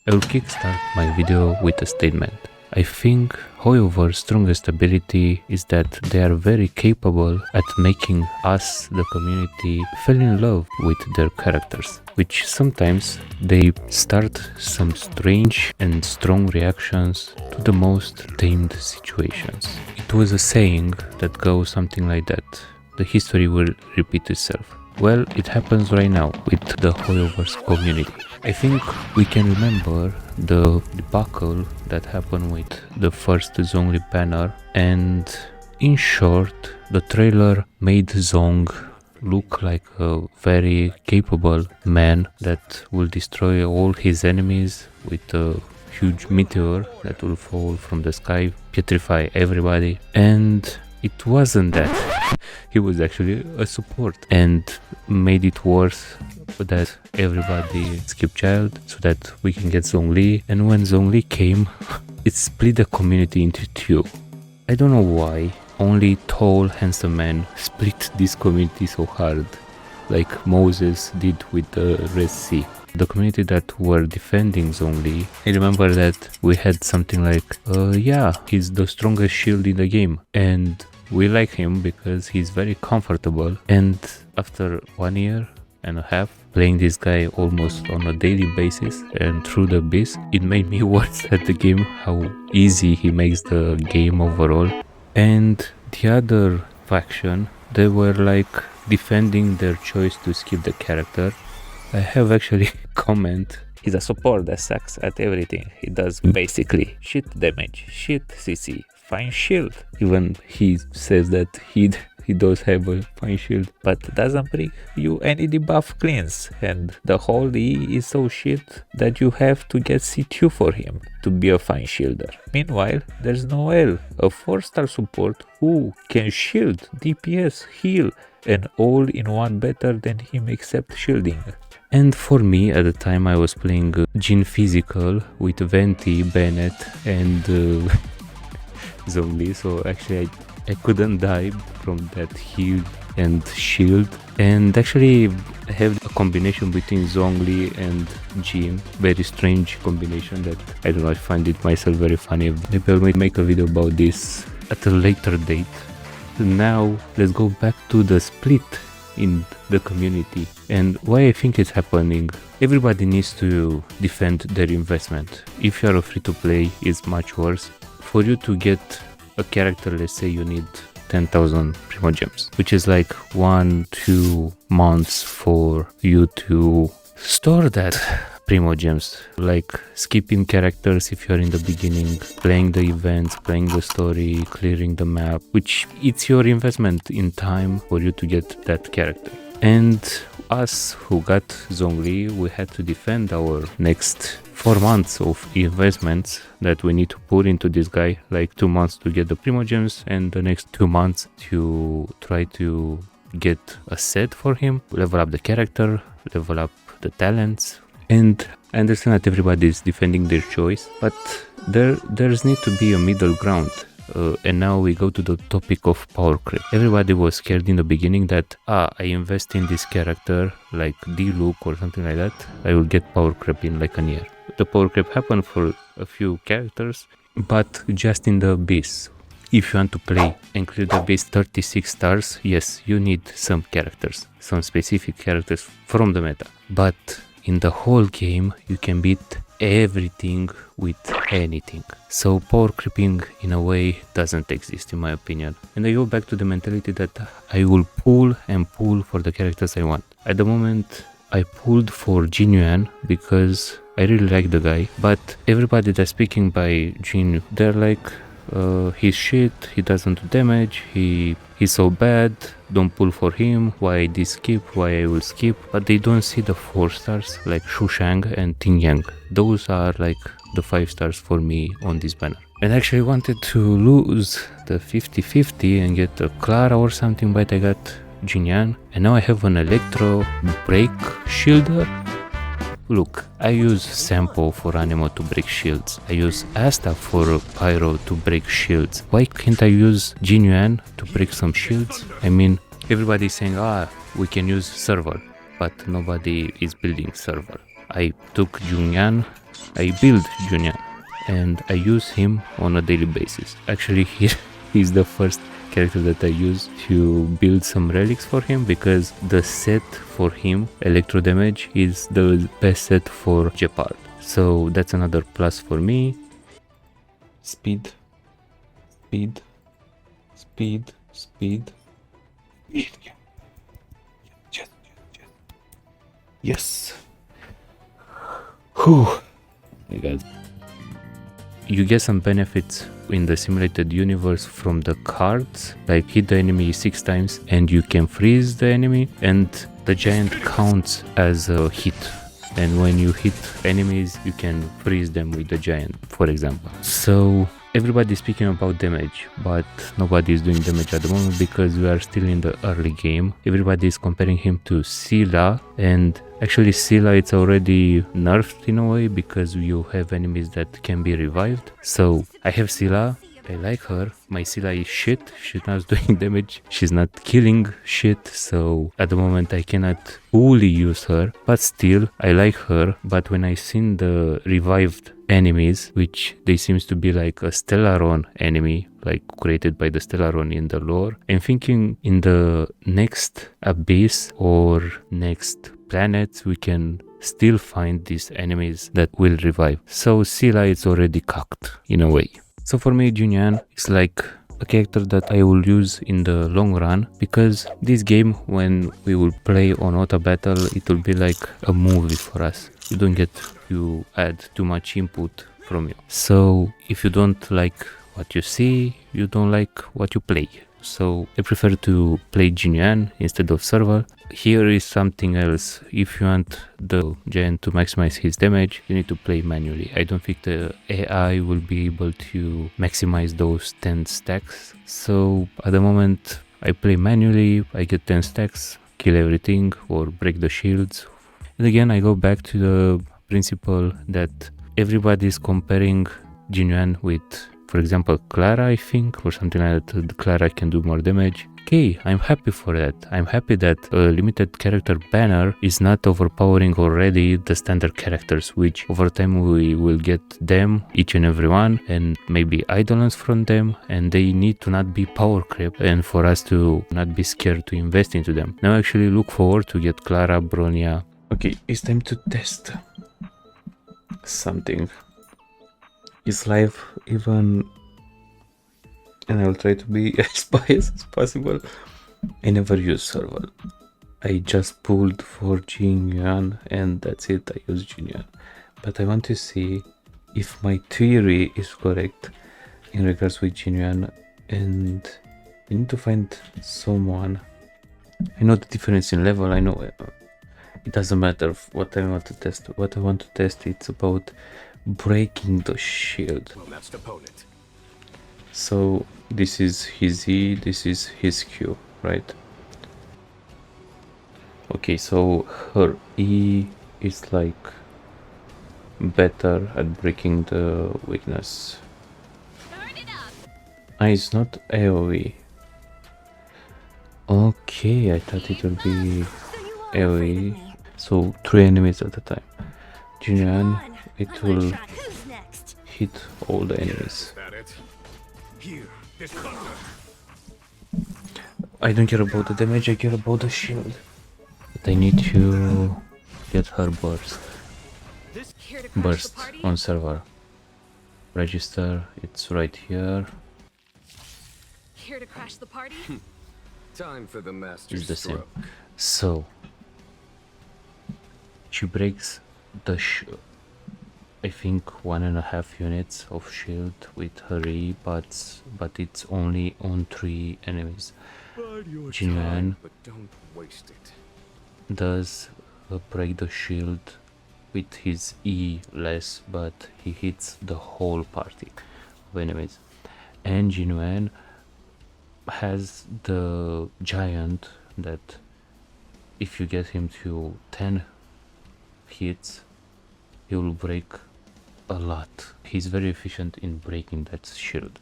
I will kickstart my video with a statement. I think Hoyover's strongest ability is that they are very capable at making us, the community, fall in love with their characters, which sometimes they start some strange and strong reactions to the most tamed situations. It was a saying that goes something like that: the history will repeat itself. Well, it happens right now with the Hoyover's community. I think we can remember the debacle that happened with the first Zhongli banner, and in short, the trailer made Zhong look like a very capable man that will destroy all his enemies with a huge meteor that will fall from the sky, petrify everybody, and it wasn't that. He was actually a support and made it worse that everybody skipped child so that we can get Zhongli, and when Zhongli came, it split the community into two. I don't know why only tall, handsome men split this community so hard, like Moses did with the Red Sea. The community that were defending Zhongli, I remember that we had something like, yeah, he's the strongest shield in the game, and we like him because he's very comfortable. And after 1 year and a half playing this guy almost on a daily basis and through the abyss, it made me worse at the game how easy he makes the game overall. And the other faction, they were like defending their choice to skip the character. I have actually comment. He's a support that sucks at everything. He does basically shit damage, shit CC, fine shield. Even he says that he does have a fine shield, but doesn't bring you any debuff cleanse, and the whole E is so shit that you have to get C2 for him to be a fine shielder. Meanwhile, there's Noel, a 4-star support who can shield, DPS, heal, and all in one better than him except shielding. And for me, at the time I was playing Jin Physical with Venti, Bennett and Zhongli, so actually I couldn't die from that heal and shield. And actually I have a combination between Zhongli and Jin, very strange combination that I don't know, I find it myself very funny. Maybe I'll make a video about this at a later date. Now let's go back to the split in the community and why I think it's happening. Everybody needs to defend their investment. If you are a free-to-play, it's much worse. For you to get a character, let's say you need 10,000 Primo Gems, which is like 1-2 months for you to store that Primo Gems, like skipping characters if you're in the beginning, playing the events, playing the story, clearing the map, which it's your investment in time for you to get that character. And us who got Zhongli, we had to defend our next 4 months of investments that we need to put into this guy, like 2 months to get the Primo Gems and the next 2 months to try to get a set for him, level up the character, level up the talents. And I understand that everybody is defending their choice, but there's need to be a middle ground. And now we go to the topic of power creep. Everybody was scared in the beginning that I invest in this character like D-Look or something like that, I will get power creep in like a year. The power creep happened for a few characters, but just in the abyss. If you want to play and clear the abyss 36 stars, yes, you need some characters, some specific characters from the meta. But in the whole game, you can beat everything with anything. So power creeping in a way doesn't exist in my opinion. And I go back to the mentality that I will pull and pull for the characters I want. At the moment, I pulled for Jing Yuan because I really like the guy, but everybody that's speaking by Jin, they're like, he's shit, he doesn't do damage, he's so bad, don't pull for him, why this skip, why I will skip. But they don't see the 4 stars like Shushang and Ting Yang. Those are like the 5 stars for me on this banner. And I actually wanted to lose the 50-50 and get a Clara or something, but I got Jinyan, and now I have an electro break shielder. Look, I use Sampo for Anemo to break shields. I use Asta for Pyro to break shields. Why can't I use Jing Yuan to break some shields? I mean, everybody's saying, we can use server, but nobody is building server. I took Jing Yuan I build Junyuan and I use him on a daily basis. Actually, here he's the first character that I use to build some relics for him, because the set for him, electro damage, is the best set for Jeopard. So that's another plus for me. Speed, speed, speed, speed. Yes. Whew. My God. You get some benefits in the simulated universe from the cards, like hit the enemy 6 times and you can freeze the enemy, and the giant counts as a hit. And when you hit enemies, you can freeze them with the giant, for example. So everybody's speaking about damage, but nobody is doing damage at the moment because we are still in the early game. Everybody is comparing him to Scylla, and actually Scylla it's already nerfed in a way because you have enemies that can be revived. So I have Scylla. I like her. My Scylla is shit. She's not doing damage. She's not killing shit. So at the moment I cannot fully use her. But still, I like her. But when I seen the revived enemies, which they seems to be like a Stellaron enemy, like created by the Stellaron in the lore, I'm thinking in the next abyss or next planets we can still find these enemies that will revive. So Scylla is already cocked in a way. So for me, Jing Yuan is like a character that I will use in the long run, because this game, when we will play on auto battle, it will be like a movie for us. You don't get to add too much input from you. So if you don't like what you see, you don't like what you play. So I prefer to play Jing Yuan instead of Serval. Here is something else. If you want the giant to maximize his damage, you need to play manually. I don't think the AI will be able to maximize those 10 stacks. So at the moment I play manually, I get 10 stacks, kill everything or break the shields. And again I go back to the principle that everybody is comparing Jing Yuan with, for example, Clara, I think, or something like that. Clara can do more damage. Okay, I'm happy for that. I'm happy that a limited character banner is not overpowering already the standard characters, which over time we will get them, each and every one, and maybe idolence from them, and they need to not be power creep, and for us to not be scared to invest into them. Now I actually look forward to get Clara, Bronya. Okay, it's time to test something. Is live even, and I'll try to be as biased as possible. I never use serval. I just pulled for Jing Yuan and that's it. I use Jing Yuan, but I want to see if my theory is correct in regards with Jing Yuan, and I need to find someone. I know the difference in level. I know it doesn't matter what I want to test. What I want to test, it's about breaking the shield. So this is his E, this is his Q, right? Okay, so her E is like better at breaking the weakness. Ah, it's not AoE. Okay, I thought it would be AoE. So 3 enemies at a time. Jing Yuan, it will hit all the enemies. I don't care about the damage, I care about the shield. But I need to get her burst. Burst on server. Register, it's right here. Here to crash the party? Time for the master It's the same. stroke. So she breaks the I think 1.5 units of shield with her E, but it's only on 3 enemies. Jing Yuan But don't waste it. does break the shield with his E less, but he hits the whole party of enemies. And Jing Yuan has the giant that if you get him to 10 hits, he will break a lot. He's very efficient in breaking that shield.